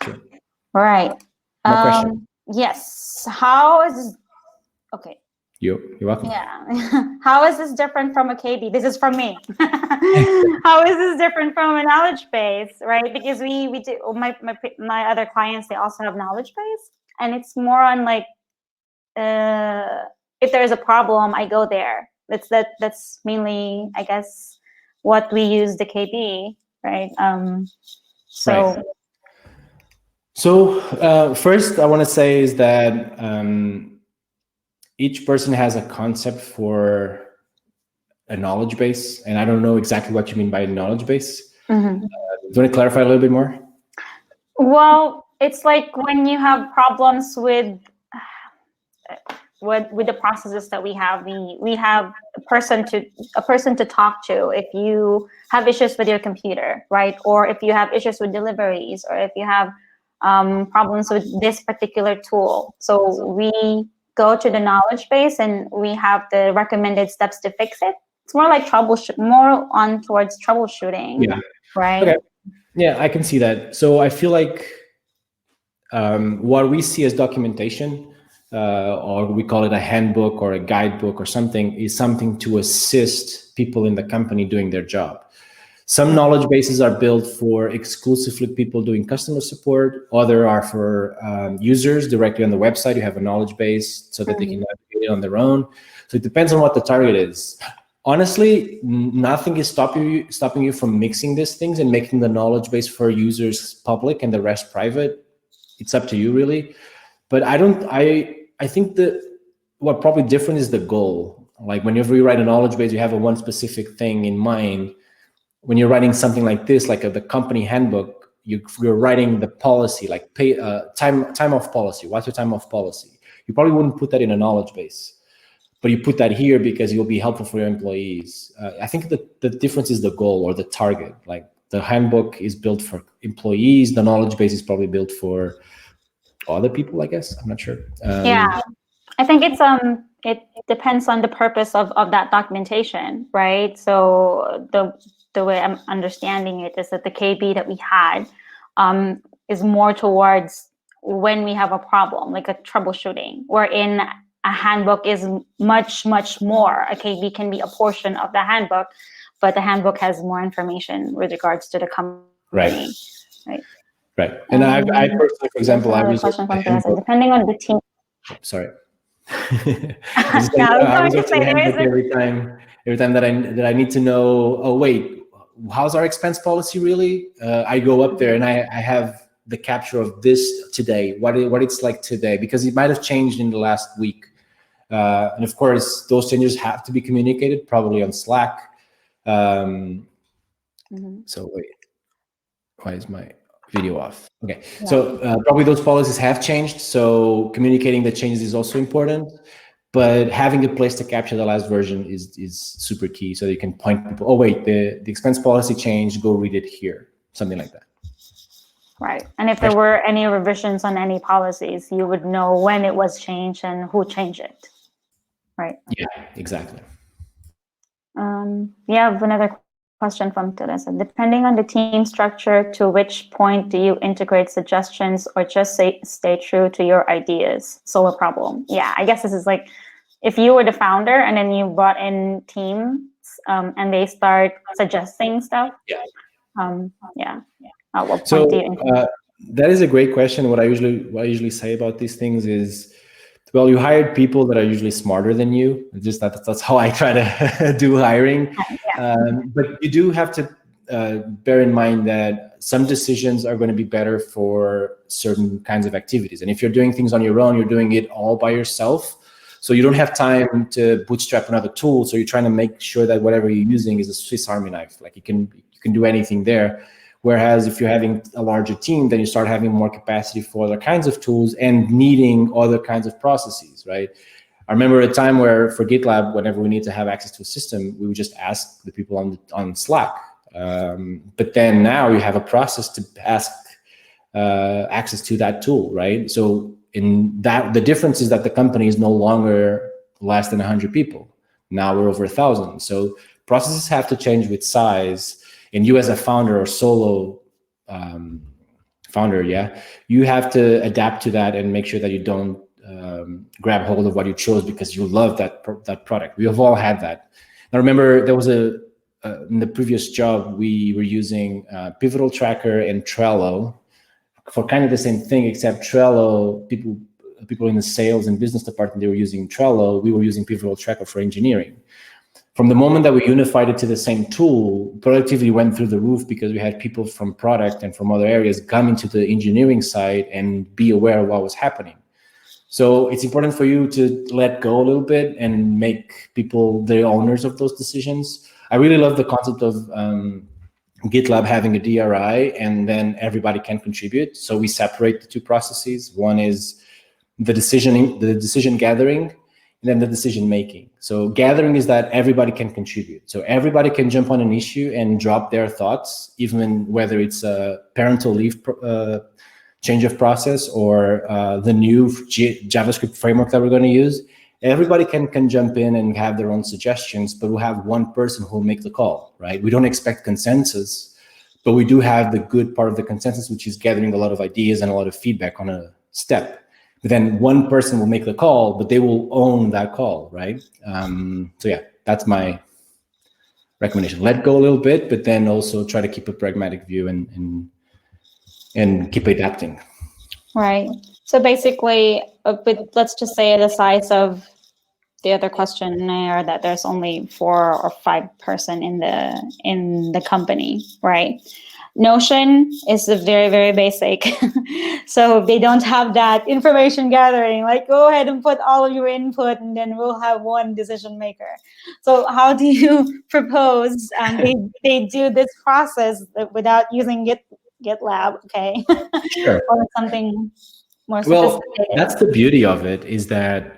Sure. All right. More question. Yes. How is this? Okay. You're welcome. Yeah. How is this different from a KB? This is from me. How is this different from a knowledge base, right? Because we do, my other clients, they also have knowledge base, and it's more on like, if there's a problem, I go there. That's mainly, I guess, what we use the KB, right? Right. So first, I want to say is that each person has a concept for a knowledge base, and I don't know exactly what you mean by knowledge base. Do you want to clarify a little bit more? Well, it's like when you have problems with the processes that we have a person to talk to if you have issues with your computer, right? Or if you have issues with deliveries, or if you have problems with this particular tool. So we go to the knowledge base and we have the recommended steps to fix it. It's more like more on towards troubleshooting. Yeah. Right. Okay. Yeah, I can see that. So I feel like what we see as documentation, or we call it a handbook or a guidebook or something, is something to assist people in the company doing their job. Some knowledge bases are built for exclusively people doing customer support. Other are for users directly on the website. You have a knowledge base so that they can navigate it on their own. So it depends on what the target is. Honestly, nothing is stopping you from mixing these things and making the knowledge base for users public and the rest private. It's up to you, really. But I think that what probably different is the goal. Like whenever you write a knowledge base, you have a one specific thing in mind. When you're writing something like this, like the company handbook, you're writing the policy, like time off policy. What's your time off policy? You probably wouldn't put that in a knowledge base, but you put that here because it will be helpful for your employees. I think that the difference is the goal or the target. Like the handbook is built for employees. The knowledge base is probably built for other people, I guess. I'm not sure. Yeah, I think it depends on the purpose of that documentation, right? So the way I'm understanding it is that the KB that we had is more towards when we have a problem, like a troubleshooting, wherein a handbook is much, much more. A KB can be a portion of the handbook, but the handbook has more information with regards to the company. Right. And I personally, for example, I was depending on the team. Sorry. I was the handbook every time that I need to know, oh wait, how's our expense policy really? I go up there and I have the capture of this today, what it's like today, because it might have changed in the last week. And of course, those changes have to be communicated, probably on Slack. So wait, why is my video off? Okay, yeah. So probably those policies have changed. So communicating the changes is also important. But having a place to capture the last version is super key, so you can point people, oh wait, the expense policy changed, go read it here, something like that. Right, and if there were any revisions on any policies, you would know when it was changed and who changed it, right? Yeah, exactly. We have another question from Teresa. Depending on the team structure, to which point do you integrate suggestions or just stay true to your ideas? Solve a problem. Yeah, I guess this is like if you were the founder and then you brought in teams and they start suggesting stuff. Yeah. At what point do you integrate? That is a great question. What I usually say about these things is, well, you hired people that are usually smarter than you. Just that's how I try to do hiring. But you do have to bear in mind that some decisions are going to be better for certain kinds of activities. And if you're doing things on your own, you're doing it all by yourself. So you don't have time to bootstrap another tool. So you're trying to make sure that whatever you're using is a Swiss Army knife. Like you can do anything there. Whereas if you're having a larger team, then you start having more capacity for other kinds of tools and needing other kinds of processes, right? I remember a time where for Gitlab, whenever we need to have access to a system, we would just ask the people on Slack. But then now you have a process to ask access to that tool, right? So in that, the difference is that the company is no longer less than 100 people. Now we're over 1,000. So processes have to change with size. And you as a founder or solo founder, you have to adapt to that and make sure that you don't grab hold of what you chose because you love that product. We have all had that. I remember there was in the previous job, we were using Pivotal Tracker and Trello for kind of the same thing, except Trello, people in the sales and business department, they were using Trello. We were using Pivotal Tracker for engineering. From the moment that we unified it to the same tool, productivity went through the roof because we had people from product and from other areas come into the engineering side and be aware of what was happening. So it's important for you to let go a little bit and make people the owners of those decisions. I really love the concept of Gitlab having a DRI and then everybody can contribute. So we separate the two processes. One is the decision gathering, and then the decision making. So gathering is that everybody can contribute. So everybody can jump on an issue and drop their thoughts, even whether it's a parental leave change of process or the new JavaScript framework that we're going to use. Everybody can jump in and have their own suggestions, but we'll have one person who will make the call, right? We don't expect consensus, but we do have the good part of the consensus, which is gathering a lot of ideas and a lot of feedback on a step. But then one person will make the call, but they will own that call, right? So yeah, that's my recommendation. Let go a little bit, but then also try to keep a pragmatic view and keep adapting. Right. So basically, let's just say the size of the other questionnaire, that there's only 4 or 5 person in the company, right? Notion is a very, very basic. So they don't have that information gathering, like go ahead and put all of your input and then we'll have one decision maker. So how do you propose they do this process without using GitLab, okay? Sure. Or something more Well, sophisticated? that's the beauty of it, is that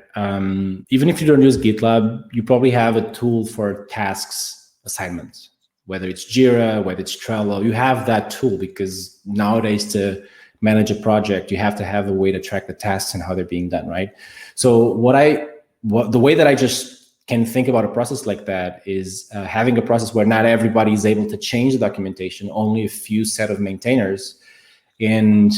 even if you don't use GitLab, you probably have a tool for tasks assignments, whether it's Jira, whether it's Trello. You have that tool, because nowadays to manage a project, you have to have a way to track the tasks and how they're being done, right? So the way that I just can think about a process like that is having a process where not everybody is able to change the documentation, only a few set of maintainers. And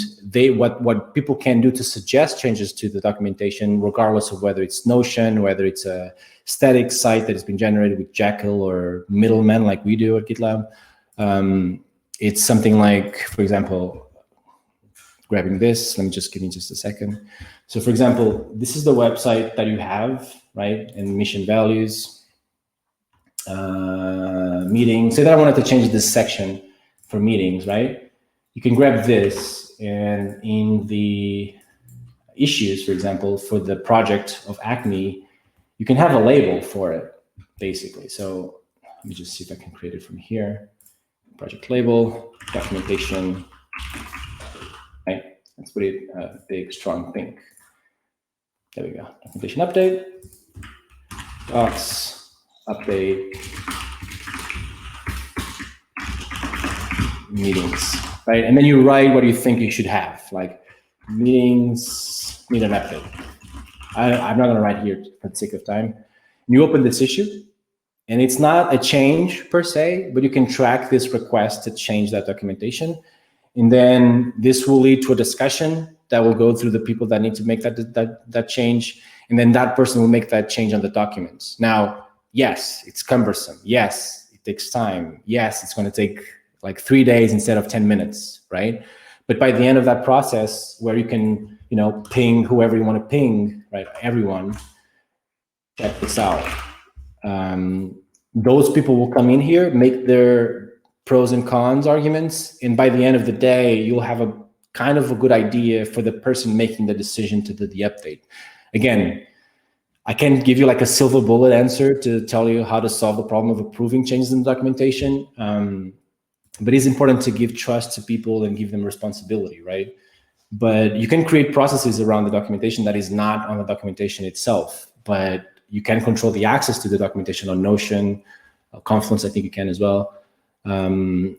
what people can do to suggest changes to the documentation, regardless of whether it's Notion, whether it's a static site that has been generated with Jekyll or middlemen like we do at GitLab. It's something like, for example, grabbing this, let me just give me just a second. So for example, this is the website that you have, right? And mission values, meetings. Say that I wanted to change this section for meetings, right? You can grab this, and in the issues, for example, for the project of Acme, you can have a label for it, basically. So let me just see if I can create it from here. Project label, documentation, right? Let's put it a big, strong pink. There we go. Documentation update, docs, update, meetings. Right, and then you write what you think you should have, like meetings need an update. I'm not going to write here for the sake of time. You open this issue, and it's not a change per se, but you can track this request to change that documentation, and then this will lead to a discussion that will go through the people that need to make that change, and then that person will make that change on the documents. Now, yes, it's cumbersome. Yes, it takes time. Yes, it's going to take like 3 days instead of 10 minutes, right? But by the end of that process, where you can, ping whoever you want to ping, right? Everyone, check this out. Those people will come in here, make their pros and cons arguments, and by the end of the day, you'll have a kind of a good idea for the person making the decision to do the update. Again, I can't give you like a silver bullet answer to tell you how to solve the problem of approving changes in the documentation. But it's important to give trust to people and give them responsibility, right? But you can create processes around the documentation that is not on the documentation itself, but you can control the access to the documentation on Notion, Confluence, I think you can as well.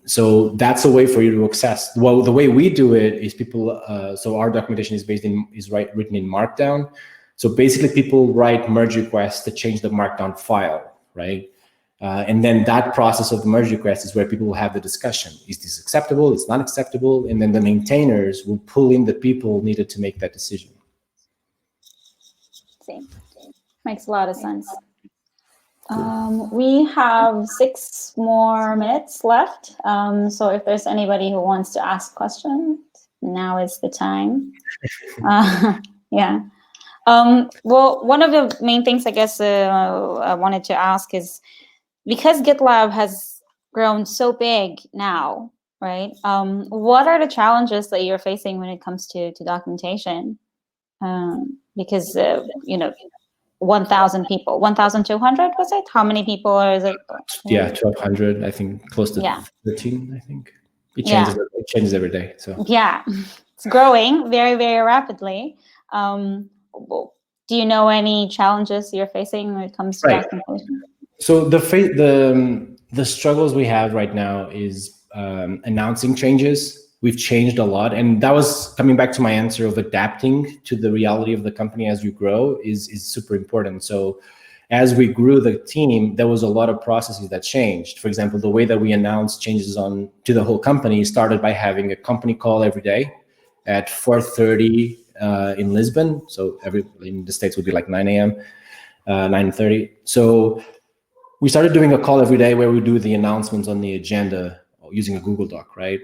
So that's a way for you to access. Well, the way we do it is so our documentation is written in Markdown. So basically people write merge requests to change the Markdown file, right? And then that process of the merge request is where people will have the discussion. Is this acceptable? It's not acceptable. And then the maintainers will pull in the people needed to make that decision. See, makes a lot of sense. We have 6 more minutes left. So if there's anybody who wants to ask questions, now is the time. Yeah. Well, one of the main things I guess I wanted to ask is, because GitLab has grown so big now, right? What are the challenges that you're facing when it comes to documentation? Because 1,000 people, 1,200 was it? How many people is it? Yeah, 1,200. I think close to 13. I think it changes. It changes every day. So yeah, it's growing very, very rapidly. Do you know any challenges you're facing when it comes to documentation? So the struggles we have right now is announcing changes. We've changed a lot, and that was coming back to my answer of adapting to the reality of the company as you grow is super important. So as we grew the team, there was a lot of processes that changed. For example, the way that we announced changes to the whole company started by having a company call every day at 4:30 in Lisbon. So in the States would be like 9 a.m., 9:30. So we started doing a call every day where we do the announcements on the agenda using a Google Doc, right?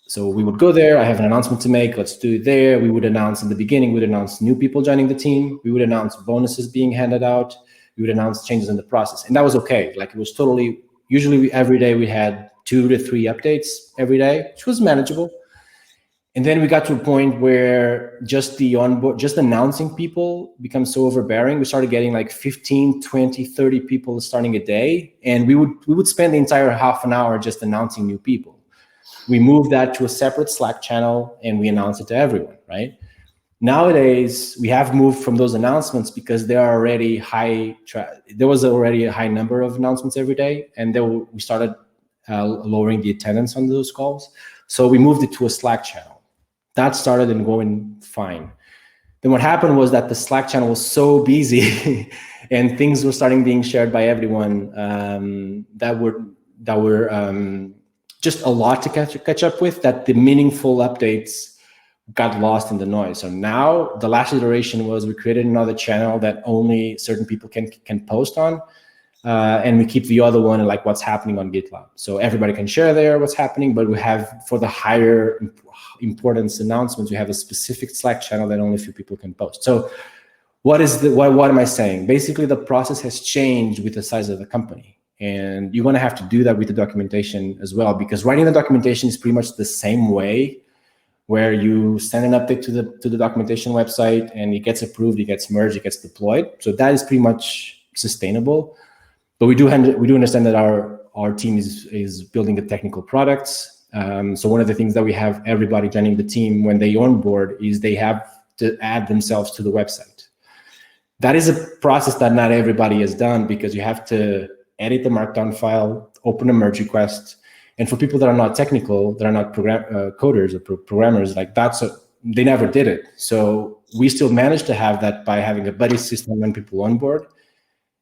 So we would go there, I have an announcement to make, let's do it there. We would announce in the beginning, we'd announce new people joining the team. We would announce bonuses being handed out. We would announce changes in the process. And that was okay. Like it was totally, usually every day we had 2 to 3 updates every day, which was manageable. And then we got to a point where just announcing people becomes so overbearing. We started getting like 15, 20, 30 people starting a day. And we would spend the entire half an hour just announcing new people. We moved that to a separate Slack channel and we announced it to everyone, right? Nowadays, we have moved from those announcements because there was already a high number of announcements every day. And then we started lowering the attendance on those calls. So we moved it to a Slack channel. That started and going fine. Then what happened was that the Slack channel was so busy and things were starting being shared by everyone that were just a lot to catch up with, that the meaningful updates got lost in the noise. So now the last iteration was we created another channel that only certain people can post on. And we keep the other one like what's happening on Gitlab. So everybody can share there what's happening, but we have, for the higher importance announcements, we have a specific Slack channel that only a few people can post. So what am I saying? Basically, the process has changed with the size of the company. And you're going to have to do that with the documentation as well, because writing the documentation is pretty much the same way, where you send an update to the documentation website and it gets approved, it gets merged, it gets deployed. So that is pretty much sustainable. But we do understand that our team is building the technical products. So one of the things that we have everybody joining the team when they onboard is they have to add themselves to the website. That is a process that not everybody has done, because you have to edit the Markdown file, open a merge request. And for people that are not technical, that are not coders or programmers, like they never did it. So we still managed to have that by having a buddy system when people onboard.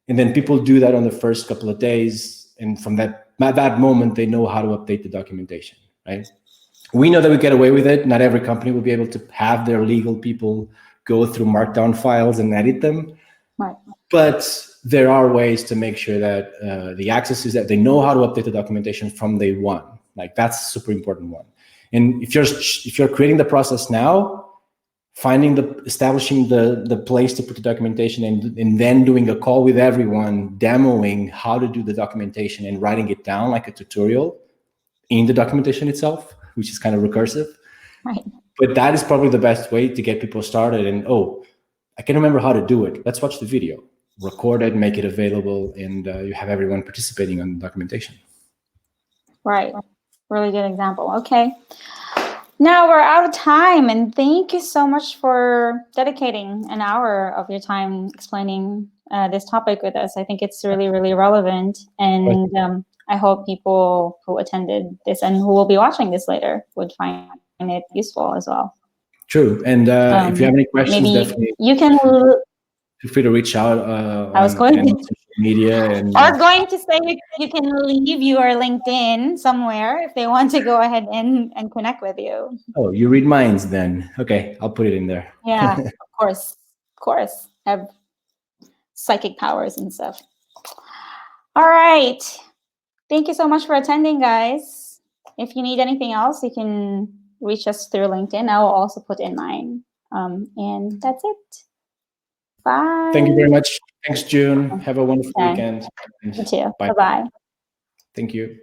And then people do that on the first couple of days. And from that moment, they know how to update the documentation, right? We know that we get away with it. Not every company will be able to have their legal people go through Markdown files and edit them. Right. But there are ways to make sure that the access is that they know how to update the documentation from day one. Like that's a super important one. And if you're creating the process now, establishing the place to put the documentation and then doing a call with everyone, demoing how to do the documentation and writing it down like a tutorial in the documentation itself, which is kind of recursive. Right. But that is probably the best way to get people started. And I can remember how to do it. Let's watch the video, record it, make it available, and you have everyone participating on the documentation. Right. Really good example. Okay. Now we're out of time, and thank you so much for dedicating an hour of your time explaining this topic with us. I think it's really, really relevant, and I hope people who attended this and who will be watching this later would find it useful as well. True. And if you have any questions, definitely you can feel free to reach out on social media. And I was going to say you can leave your LinkedIn somewhere if they want to go ahead and connect with you. Oh, you read minds then. Okay, I'll put it in there. Yeah, of course. Have psychic powers and stuff. All right. Thank you so much for attending, guys. If you need anything else, you can reach us through LinkedIn. I will also put in mine. And that's it. Bye. Thank you very much. Thanks, June. Have a wonderful weekend. You too. Bye. Bye-bye. Thank you.